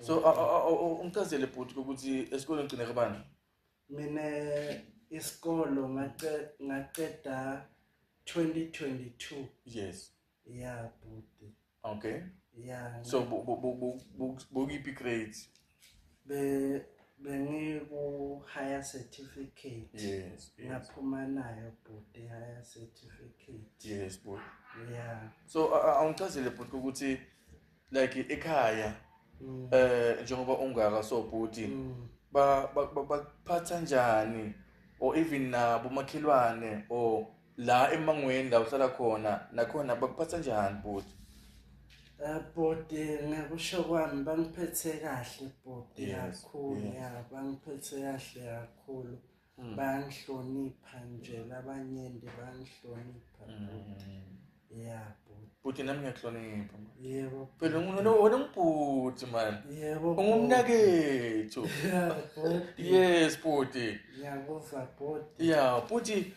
So Okay. ungichazele bhuti ukuthi esikoleni ugcine kabani? Mina isikolo ngaqeda 2022. Yes. Yeah, bhuti. Okay. Yeah, So bukiphi grades? bengiku higher certificate. Yes. Ngaphuma nayo bhuti higher certificate. Yes, bhuti. Yeah. So awungichazele bhuti ukuthi like ekhaya njengoba ungaka so bhuti bakuphatha njani or even nabo makhelwane or la emangweni la uhlala khona nakhona bakuphatha njani bhuti? Bhuti ngikusho kwami bangiphethe kahle bhuti Yes, kakhulu, yes. ya bangiphethe kahle kakhulu. Bayangihlonipha nje labanyenti bayangihlonipha bhuti. Yeah, bhuti. Bhuti nami ngiyakuhlonipha. Yebo. Phela wena ngibhuti man. Yebo. Ungumnakethu. Yeah, bhuti. Yes, bhuti. Ngiyakuva bhuti. Yeah, bhuti